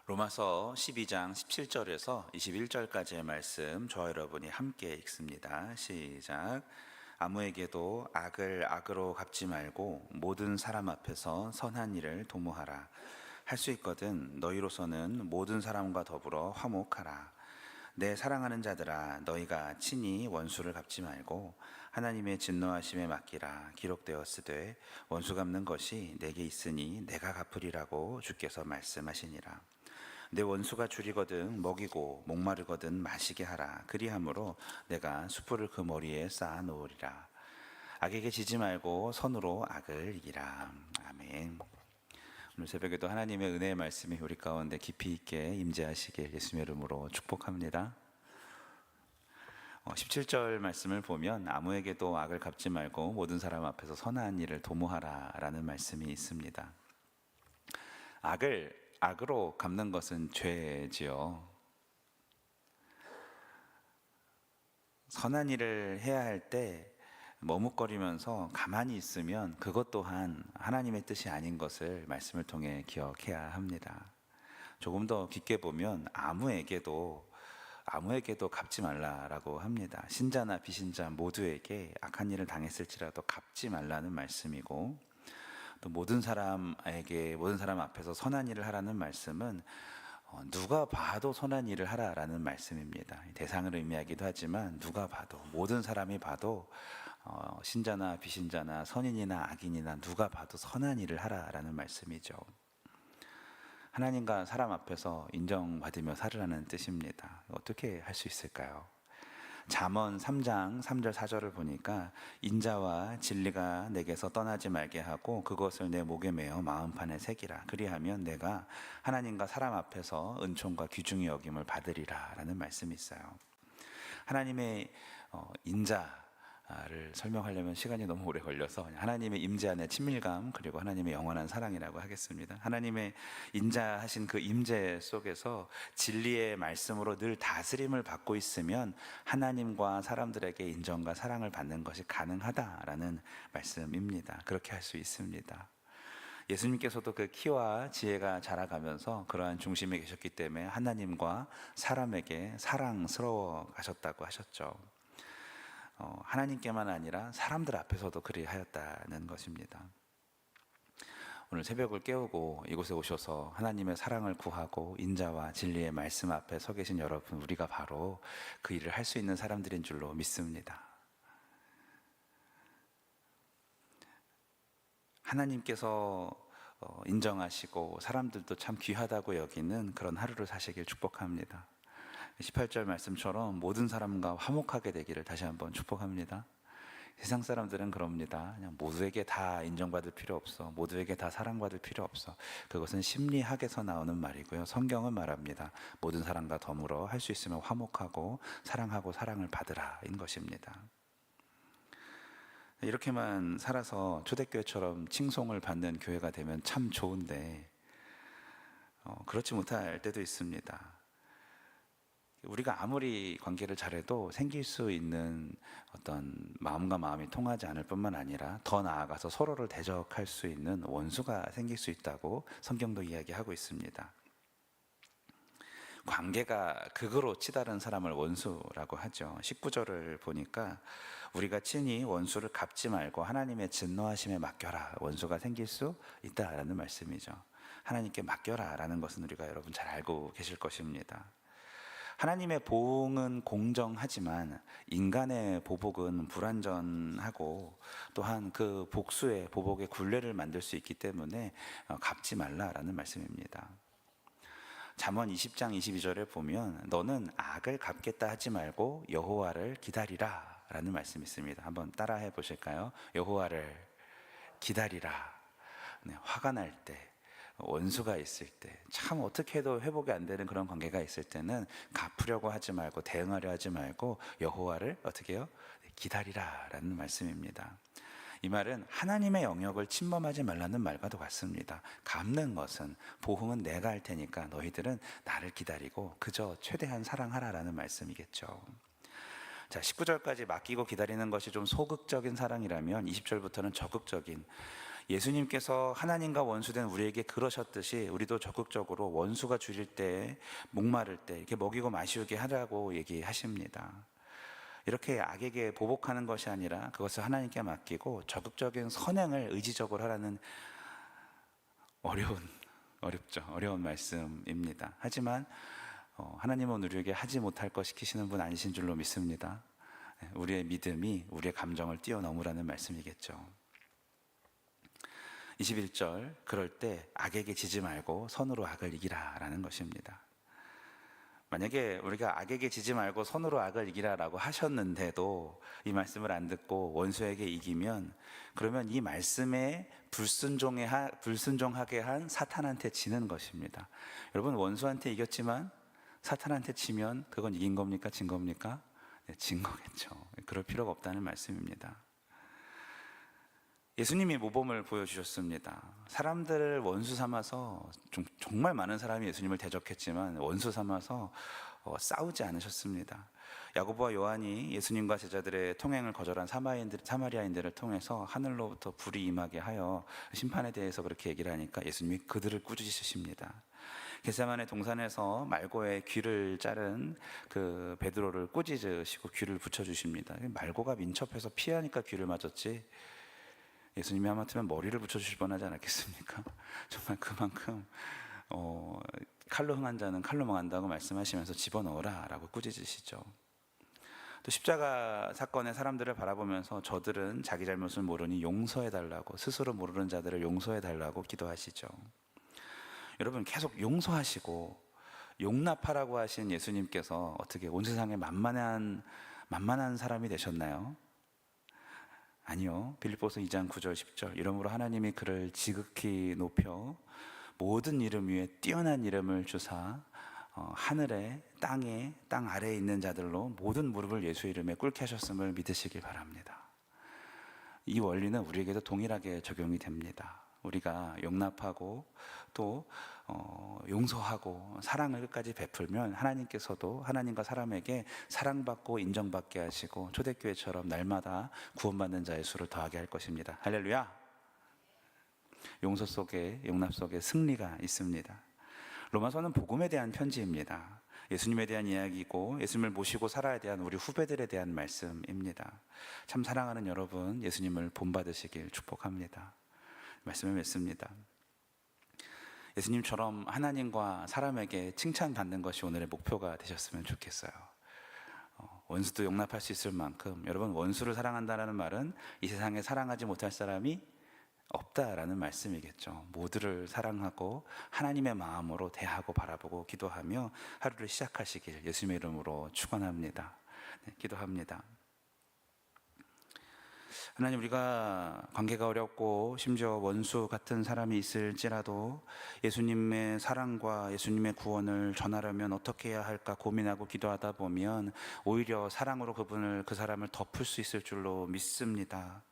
로마서 12장 17절에서 21절까지의 말씀 저와 여러분이 함께 읽습니다. 시작. 아무에게도 악을 악으로 갚지 말고 모든 사람 앞에서 선한 일을 도모하라. 할 수 있거든 너희로서는 모든 사람과 더불어 화목하라. 내 사랑하는 자들아, 너희가 친히 원수를 갚지 말고 하나님의 진노하심에 맡기라. 기록되었으되 원수 갚는 것이 내게 있으니 내가 갚으리라고 주께서 말씀하시니라. 내 원수가 줄이거든 먹이고 목마르거든 마시게 하라. 그리함으로 내가 숯불을 그 머리에 쌓아 놓으리라. 악에게 지지 말고 선으로 악을 이기라. 아멘. 오늘 새벽에도 하나님의 은혜의 말씀이 우리 가운데 깊이 있게 임재하시길 예수님의 이름으로 축복합니다. 17절 말씀을 보면 아무에게도 악을 갚지 말고 모든 사람 앞에서 선한 일을 도모하라 라는 말씀이 있습니다. 악을 악으로 갚는 것은 죄지요. 선한 일을 해야 할 때 머뭇거리면서 가만히 있으면 그것 또한 하나님의 뜻이 아닌 것을 말씀을 통해 기억해야 합니다. 조금 더 깊게 보면 아무에게도 갚지 말라라고 합니다. 신자나 비신자 모두에게 악한 일을 당했을지라도 갚지 말라는 말씀이고, 또 모든 사람 앞에서 선한 일을 하라는 말씀은 누가 봐도 선한 일을 하라라는 말씀입니다. 대상을 의미하기도 하지만 누가 봐도, 모든 사람이 봐도, 신자나 비신자나 선인이나 악인이나 누가 봐도 선한 일을 하라라는 말씀이죠. 하나님과 사람 앞에서 인정받으며 살으라는 뜻입니다. 어떻게 할 수 있을까요? 잠언 3장 3절 4절을 보니까 인자와 진리가 내게서 떠나지 말게 하고 그것을 내 목에 메어 마음판에 새기라. 그리하면 내가 하나님과 사람 앞에서 은총과 귀중히 여김을 받으리라 라는 말씀이 있어요. 하나님의 인자를 설명하려면 시간이 너무 오래 걸려서 하나님의 임재 안의 친밀감, 그리고 하나님의 영원한 사랑이라고 하겠습니다. 하나님의 인자하신 그 임재 속에서 진리의 말씀으로 늘 다스림을 받고 있으면 하나님과 사람들에게 인정과 사랑을 받는 것이 가능하다라는 말씀입니다. 그렇게 할 수 있습니다. 예수님께서도 그 키와 지혜가 자라가면서 그러한 중심에 계셨기 때문에 하나님과 사람에게 사랑스러워 가셨다고 하셨죠. 하나님께만 아니라 사람들 앞에서도 그리하였다는 것입니다. 오늘 새벽을 깨우고 이곳에 오셔서 하나님의 사랑을 구하고 인자와 진리의 말씀 앞에 서 계신 여러분, 우리가 바로 그 일을 할 수 있는 사람들인 줄로 믿습니다. 하나님께서 인정하시고 사람들도 참 귀하다고 여기는 그런 하루를 사시길 축복합니다. 18절 말씀처럼 모든 사람과 화목하게 되기를 다시 한번 축복합니다. 세상 사람들은 그럽니다. 그냥 모두에게 다 인정받을 필요 없어, 모두에게 다 사랑받을 필요 없어. 그것은 심리학에서 나오는 말이고요. 성경은 말합니다. 모든 사람과 더불어 할 수 있으면 화목하고 사랑하고 사랑을 받으라인 것입니다. 이렇게만 살아서 초대교회처럼 칭송을 받는 교회가 되면 참 좋은데 그렇지 못할 때도 있습니다. 우리가 아무리 관계를 잘해도 생길 수 있는 어떤 마음과 마음이 통하지 않을 뿐만 아니라 더 나아가서 서로를 대적할 수 있는 원수가 생길 수 있다고 성경도 이야기하고 있습니다. 관계가 극으로 치달은 사람을 원수라고 하죠. 19절을 보니까 우리가 친히 원수를 갚지 말고 하나님의 진노하심에 맡겨라. 원수가 생길 수 있다라는 말씀이죠. 하나님께 맡겨라 라는 것은 우리가 여러분 잘 알고 계실 것입니다. 하나님의 보응은 공정하지만 인간의 보복은 불완전하고 또한 그 복수의 보복의 굴레를 만들 수 있기 때문에 갚지 말라라는 말씀입니다. 잠언 20장 22절에 보면 너는 악을 갚겠다 하지 말고 여호와를 기다리라 라는 말씀이 있습니다. 한번 따라해 보실까요? 여호와를 기다리라. 네, 화가 날 때, 원수가 있을 때, 참 어떻게 해도 회복이 안 되는 그런 관계가 있을 때는 갚으려고 하지 말고 대응하려 하지 말고 여호와를 어떻게 해요? 기다리라 라는 말씀입니다. 이 말은 하나님의 영역을 침범하지 말라는 말과도 같습니다. 갚는 것은, 보응은 내가 할 테니까 너희들은 나를 기다리고 그저 최대한 사랑하라라는 말씀이겠죠. 자, 19절까지 맡기고 기다리는 것이 좀 소극적인 사랑이라면 20절부터는 적극적인, 예수님께서 하나님과 원수된 우리에게 그러셨듯이 우리도 적극적으로 원수가 줄일 때, 목마를 때 이렇게 먹이고 마시게 하라고 얘기하십니다. 이렇게 악에게 보복하는 것이 아니라 그것을 하나님께 맡기고 적극적인 선행을 의지적으로 하라는 어려운 말씀입니다. 하지만 하나님은 우리에게 하지 못할 것 시키시는 분 아니신 줄로 믿습니다. 우리의 믿음이 우리의 감정을 뛰어넘으라는 말씀이겠죠. 21절, 그럴 때 악에게 지지 말고 선으로 악을 이기라 라는 것입니다. 만약에 우리가 악에게 지지 말고 선으로 악을 이기라 라고 하셨는데도 이 말씀을 안 듣고 원수에게 이기면, 그러면 이 말씀에 불순종하게 한 사탄한테 지는 것입니다. 여러분, 원수한테 이겼지만 사탄한테 지면 그건 이긴 겁니까? 진 겁니까? 네, 진 거겠죠. 그럴 필요가 없다는 말씀입니다. 예수님이 모범을 보여주셨습니다. 사람들을 원수 삼아서, 정말 많은 사람이 예수님을 대적했지만 원수 삼아서 싸우지 않으셨습니다. 야고보와 요한이 예수님과 제자들의 통행을 거절한 사마리아인들을 통해서 하늘로부터 불이 임하게 하여 심판에 대해서 그렇게 얘기를 하니까 예수님이 그들을 꾸짖으십니다. 겟세마네 동산에서 말고의 귀를 자른 그 베드로를 꾸짖으시고 귀를 붙여주십니다. 말고가 민첩해서 피하니까 귀를 맞았지, 예수님이 하마터면 머리를 붙여주실 뻔하지 않았겠습니까? 정말 그만큼 칼로 흥한 자는 칼로 망한다고 말씀하시면서 집어넣어라 라고 꾸짖으시죠. 또 십자가 사건의 사람들을 바라보면서 저들은 자기 잘못을 모르니 용서해달라고, 스스로 모르는 자들을 용서해달라고 기도하시죠. 여러분, 계속 용서하시고 용납하라고 하신 예수님께서 어떻게 온 세상에 만만한 사람이 되셨나요? 아니요. 빌립보서 2장 9절 10절, 이러므로 하나님이 그를 지극히 높여 모든 이름 위에 뛰어난 이름을 주사 하늘에 땅에 땅 아래에 있는 자들로 모든 무릎을 예수 이름에 꿇게 하셨음을 믿으시길 바랍니다. 이 원리는 우리에게도 동일하게 적용이 됩니다. 우리가 용납하고 또 용서하고 사랑을 끝까지 베풀면 하나님께서도 하나님과 사람에게 사랑받고 인정받게 하시고 초대교회처럼 날마다 구원받는 자의 수를 더하게 할 것입니다. 할렐루야! 용서 속에, 용납 속에 승리가 있습니다. 로마서는 복음에 대한 편지입니다. 예수님에 대한 이야기고 예수님을 모시고 살아야 대한 우리 후배들에 대한 말씀입니다. 참 사랑하는 여러분, 예수님을 본받으시길 축복합니다. 말씀을 맺습니다. 예수님처럼 하나님과 사람에게 칭찬받는 것이 오늘의 목표가 되셨으면 좋겠어요. 원수도 용납할 수 있을 만큼, 여러분, 원수를 사랑한다는 말은 이 세상에 사랑하지 못할 사람이 없다라는 말씀이겠죠. 모두를 사랑하고 하나님의 마음으로 대하고 바라보고 기도하며 하루를 시작하시길 예수님의 이름으로 축원합니다. 네, 기도합니다. 하나님, 우리가 관계가 어렵고 심지어 원수 같은 사람이 있을지라도 예수님의 사랑과 예수님의 구원을 전하려면 어떻게 해야 할까 고민하고 기도하다 보면 오히려 사랑으로 그 사람을 덮을 수 있을 줄로 믿습니다.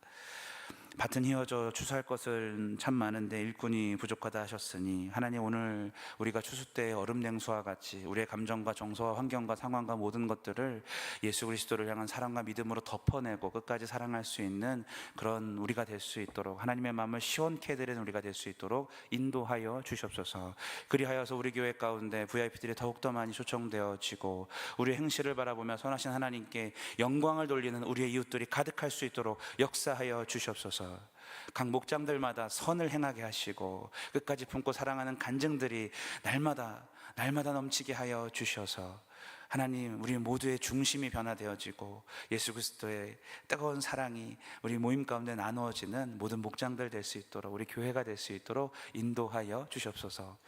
밭은 휘어져 추수할 것은 참 많은데 일꾼이 부족하다 하셨으니, 하나님, 오늘 우리가 추수 때 얼음 냉수와 같이 우리의 감정과 정서와 환경과 상황과 모든 것들을 예수 그리스도를 향한 사랑과 믿음으로 덮어내고 끝까지 사랑할 수 있는 그런 우리가 될 수 있도록, 하나님의 마음을 시원케 해드리는 우리가 될 수 있도록 인도하여 주시옵소서. 그리하여서 우리 교회 가운데 VIP들이 더욱더 많이 초청되어지고 우리의 행실을 바라보며 선하신 하나님께 영광을 돌리는 우리의 이웃들이 가득할 수 있도록 역사하여 주시옵소서. 각 목장들마다 선을 행하게 하시고 끝까지 품고 사랑하는 간증들이 날마다 넘치게 하여 주셔서, 하나님, 우리 모두의 중심이 변화되어지고 예수 그리스도의 뜨거운 사랑이 우리 모임 가운데 나누어지는 모든 목장들 될 수 있도록, 우리 교회가 될 수 있도록 인도하여 주시옵소서.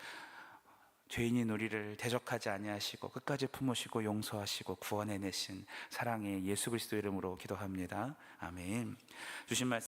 죄인인 우리를 대적하지 아니하시고 끝까지 품으시고 용서하시고 구원해내신 사랑의 예수 그리스도 이름으로 기도합니다. 아멘. 주신 말씀